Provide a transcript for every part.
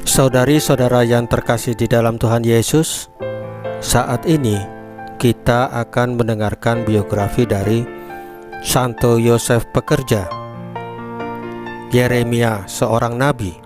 Saudari-saudara yang terkasih di dalam Tuhan Yesus, saat ini kita akan mendengarkan biografi dari Santo Yosef Pekerja, Yeremia seorang nabi,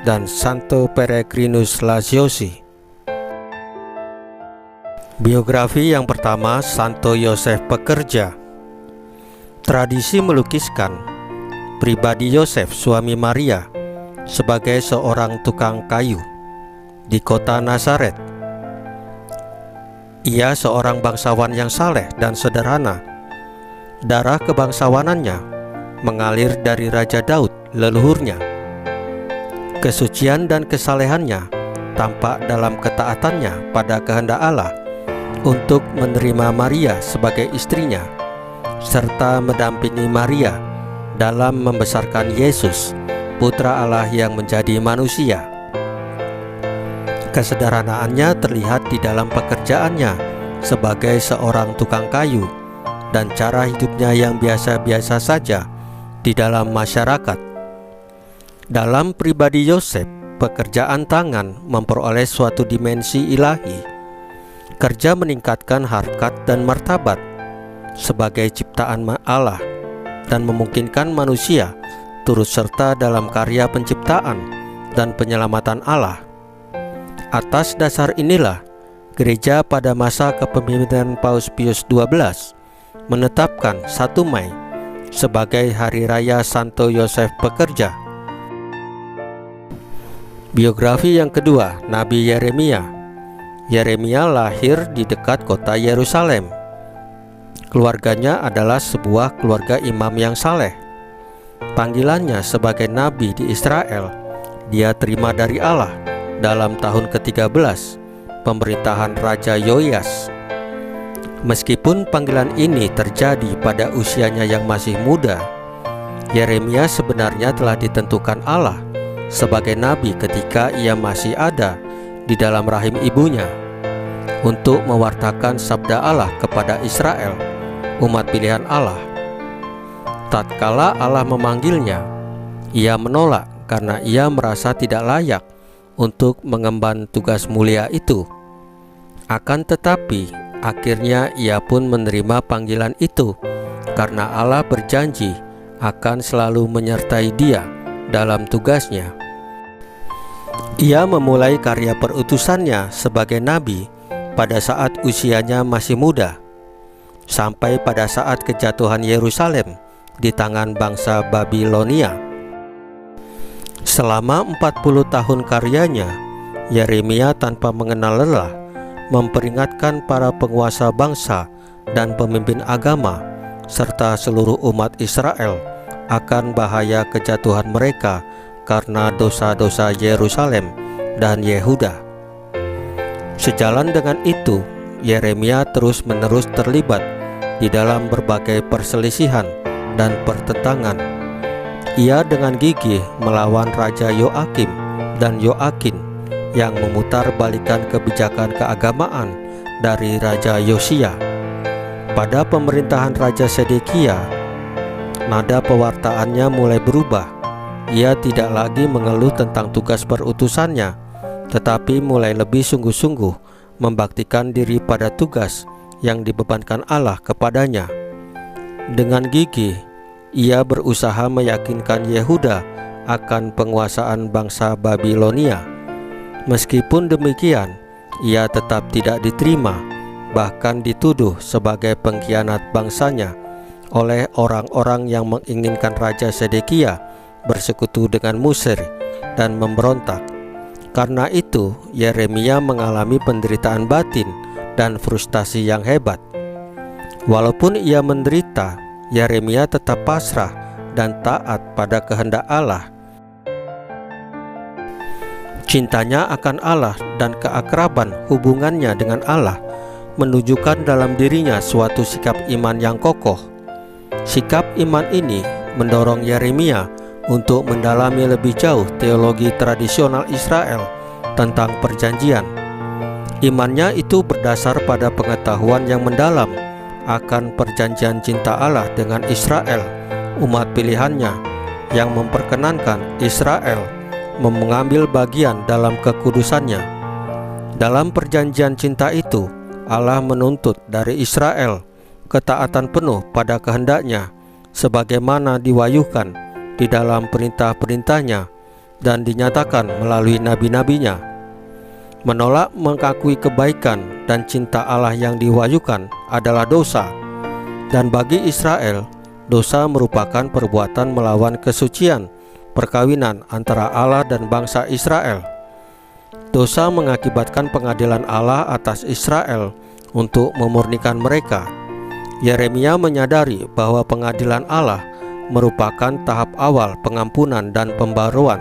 dan Santo Peregrinus Laziosi. Biografi yang pertama, Santo Yosef Pekerja. Tradisi melukiskan pribadi Yosef, suami Maria, sebagai seorang tukang kayu di kota Nazaret. Ia seorang bangsawan yang saleh dan sederhana. Darah kebangsawanannya mengalir dari Raja Daud, leluhurnya. Kesucian dan kesalehannya tampak dalam ketaatannya pada kehendak Allah untuk menerima Maria sebagai istrinya, serta mendampingi Maria dalam membesarkan Yesus, Putra Allah yang menjadi manusia. Kesederhanaannya terlihat di dalam pekerjaannya sebagai seorang tukang kayu dan cara hidupnya yang biasa-biasa saja di dalam masyarakat. Dalam pribadi Yosef, pekerjaan tangan memperoleh suatu dimensi ilahi. Kerja meningkatkan harkat dan martabat sebagai ciptaan Allah dan memungkinkan manusia turut serta dalam karya penciptaan dan penyelamatan Allah. Atas dasar inilah, gereja pada masa kepemimpinan Paus Pius XII menetapkan 1 Mei sebagai Hari Raya Santo Yosef Pekerja. Biografi yang kedua, Nabi Yeremia. Yeremia lahir di dekat kota Yerusalem. Keluarganya adalah sebuah keluarga imam yang saleh. Panggilannya sebagai nabi di Israel dia terima dari Allah dalam tahun ke-13 pemerintahan Raja Yoyas. Meskipun panggilan ini terjadi pada usianya yang masih muda, Yeremia sebenarnya telah ditentukan Allah sebagai nabi ketika ia masih ada di dalam rahim ibunya untuk mewartakan sabda Allah kepada Israel, umat pilihan Allah. Tatkala Allah memanggilnya, ia menolak karena ia merasa tidak layak untuk mengemban tugas mulia itu. Akan tetapi, akhirnya ia pun menerima panggilan itu karena Allah berjanji akan selalu menyertai dia dalam tugasnya. Ia memulai karya perutusannya sebagai nabi pada saat usianya masih muda, sampai pada saat kejatuhan Yerusalem di tangan bangsa Babilonia. Selama 40 tahun karyanya, Yeremia tanpa mengenal lelah memperingatkan para penguasa bangsa dan pemimpin agama serta seluruh umat Israel akan bahaya kejatuhan mereka karena dosa-dosa Yerusalem dan Yehuda. Sejalan dengan itu, Yeremia terus-menerus terlibat di dalam berbagai perselisihan dan pertentangan. Ia dengan gigih melawan Raja Yoakim dan Yoakin yang memutarbalikkan kebijakan keagamaan dari Raja Yosia. Pada pemerintahan Raja Sedekia, nada pewartaannya mulai berubah. Ia tidak lagi mengeluh tentang tugas perutusannya, tetapi mulai lebih sungguh-sungguh membaktikan diri pada tugas yang dibebankan Allah kepadanya. Dengan gigih, ia berusaha meyakinkan Yehuda akan penguasaan bangsa Babilonia. Meskipun demikian, ia tetap tidak diterima, bahkan dituduh sebagai pengkhianat bangsanya oleh orang-orang yang menginginkan Raja Sedekia bersekutu dengan Mesir dan memberontak. Karena itu, Yeremia mengalami penderitaan batin dan frustasi yang hebat. Walaupun ia menderita, Yeremia tetap pasrah dan taat pada kehendak Allah. Cintanya akan Allah dan keakraban hubungannya dengan Allah menunjukkan dalam dirinya suatu sikap iman yang kokoh. Sikap iman ini mendorong Yeremia untuk mendalami lebih jauh teologi tradisional Israel tentang perjanjian. Imannya itu berdasar pada pengetahuan yang mendalam akan perjanjian cinta Allah dengan Israel, umat pilihannya, yang memperkenankan Israel mengambil bagian dalam kekudusannya. Dalam perjanjian cinta itu, Allah menuntut dari Israel ketaatan penuh pada kehendaknya, sebagaimana diwahyukan di dalam perintah-perintahnya dan dinyatakan melalui nabi-nabinya. Menolak mengakui kebaikan dan cinta Allah yang diwahyukan adalah dosa, dan bagi Israel, dosa merupakan perbuatan melawan kesucian perkawinan antara Allah dan bangsa Israel. Dosa mengakibatkan pengadilan Allah atas Israel untuk memurnikan mereka. Yeremia menyadari bahwa pengadilan Allah merupakan tahap awal pengampunan dan pembaruan.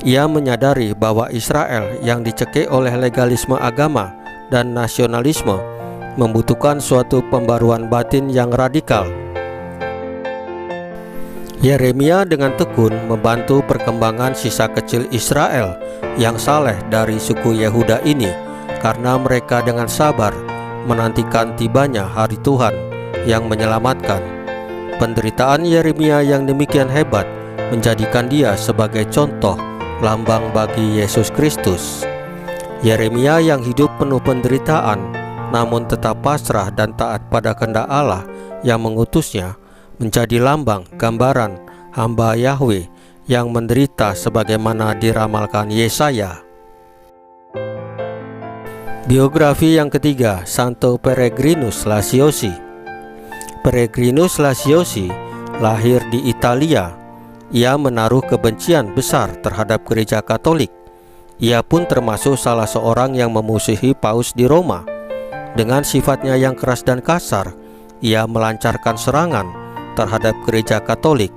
Ia menyadari bahwa Israel yang dicekik oleh legalisme agama dan nasionalisme membutuhkan suatu pembaruan batin yang radikal. Yeremia dengan tekun membantu perkembangan sisa kecil Israel yang saleh dari suku Yehuda ini, karena mereka dengan sabar menantikan tibanya hari Tuhan yang menyelamatkan. Penderitaan Yeremia yang demikian hebat menjadikan dia sebagai contoh lambang bagi Yesus Kristus. Yeremia yang hidup penuh penderitaan namun tetap pasrah dan taat pada kehendak Allah yang mengutusnya, menjadi lambang gambaran hamba Yahweh yang menderita sebagaimana diramalkan Yesaya. Biografi yang ketiga, Santo Peregrinus Lasiosi. Peregrinus Lasiosi lahir di Italia. Ia menaruh kebencian besar terhadap gereja Katolik. Ia pun termasuk salah seorang yang memusuhi Paus di Roma. Dengan sifatnya yang keras dan kasar, ia melancarkan serangan terhadap gereja Katolik.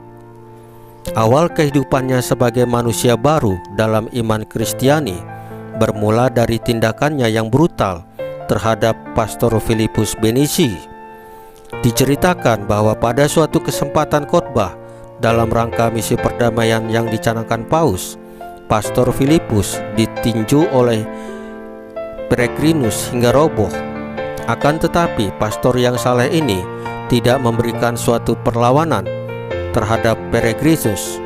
Awal kehidupannya sebagai manusia baru dalam iman Kristiani bermula dari tindakannya yang brutal terhadap Pastor Filipus Benizi. Diceritakan bahwa pada suatu kesempatan khotbah dalam rangka misi perdamaian yang dicanangkan Paus, Pastor Filipus ditinju oleh Peregrinus hingga roboh. Akan tetapi pastor yang saleh ini tidak memberikan suatu perlawanan terhadap Peregrinus.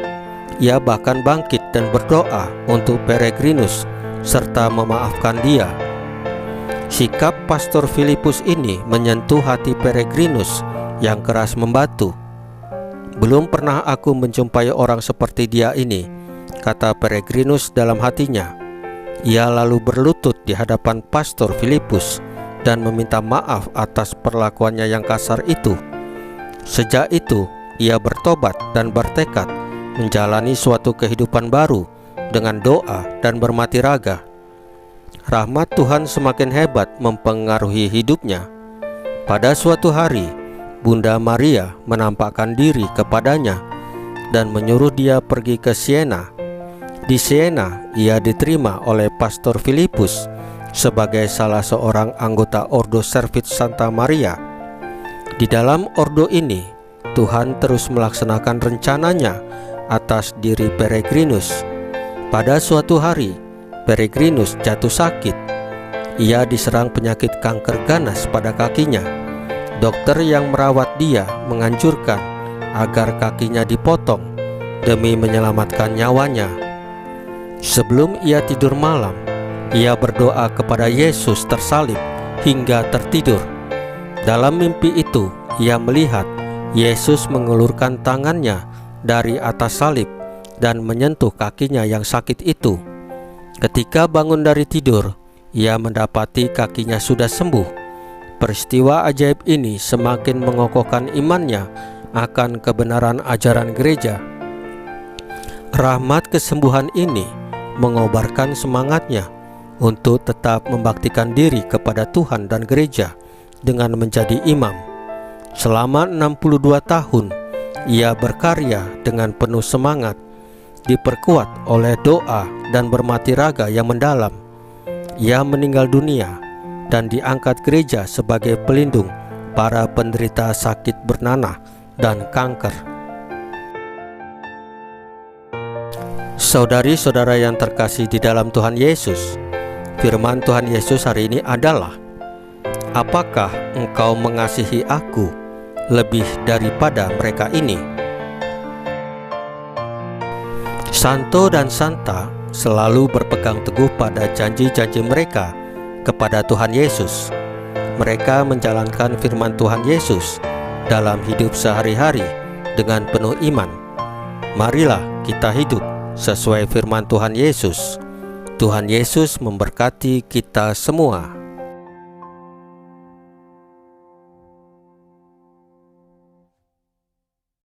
Ia bahkan bangkit dan berdoa untuk Peregrinus serta memaafkan dia. Sikap Pastor Filipus ini menyentuh hati Peregrinus yang keras membatu. "Belum pernah aku menjumpai orang seperti dia ini," kata Peregrinus dalam hatinya. Ia lalu berlutut di hadapan Pastor Filipus dan meminta maaf atas perlakuannya yang kasar itu. Sejak itu, ia bertobat dan bertekad menjalani suatu kehidupan baru dengan doa dan bermati raga. Rahmat Tuhan semakin hebat mempengaruhi hidupnya. Pada suatu hari, Bunda Maria menampakkan diri kepadanya dan menyuruh dia pergi ke Siena. Di Siena, ia diterima oleh Pastor Filipus sebagai salah seorang anggota Ordo Servit Santa Maria. Di dalam ordo ini, Tuhan terus melaksanakan rencananya atas diri Peregrinus. Pada suatu hari, Peregrinus jatuh sakit. Ia diserang penyakit kanker ganas pada kakinya. Dokter yang merawat dia menganjurkan agar kakinya dipotong demi menyelamatkan nyawanya. Sebelum ia tidur malam, ia berdoa kepada Yesus tersalib hingga tertidur. Dalam mimpi itu, ia melihat Yesus mengulurkan tangannya dari atas salib dan menyentuh kakinya yang sakit itu. Ketika bangun dari tidur, ia mendapati kakinya sudah sembuh. Peristiwa ajaib ini semakin mengokohkan imannya akan kebenaran ajaran gereja. Rahmat kesembuhan ini mengobarkan semangatnya untuk tetap membaktikan diri kepada Tuhan dan gereja dengan menjadi imam. Selama 62 tahun, ia berkarya dengan penuh semangat, diperkuat oleh doa dan bermati raga yang mendalam. Ia meninggal dunia dan diangkat gereja sebagai pelindung para penderita sakit bernanah dan kanker. Saudari-saudara yang terkasih di dalam Tuhan Yesus, firman Tuhan Yesus hari ini adalah, "Apakah engkau mengasihi aku lebih daripada mereka ini?" Santo dan Santa selalu berpegang teguh pada janji-janji mereka kepada Tuhan Yesus. Mereka menjalankan firman Tuhan Yesus dalam hidup sehari-hari dengan penuh iman. Marilah kita hidup sesuai firman Tuhan Yesus. Tuhan Yesus memberkati kita semua.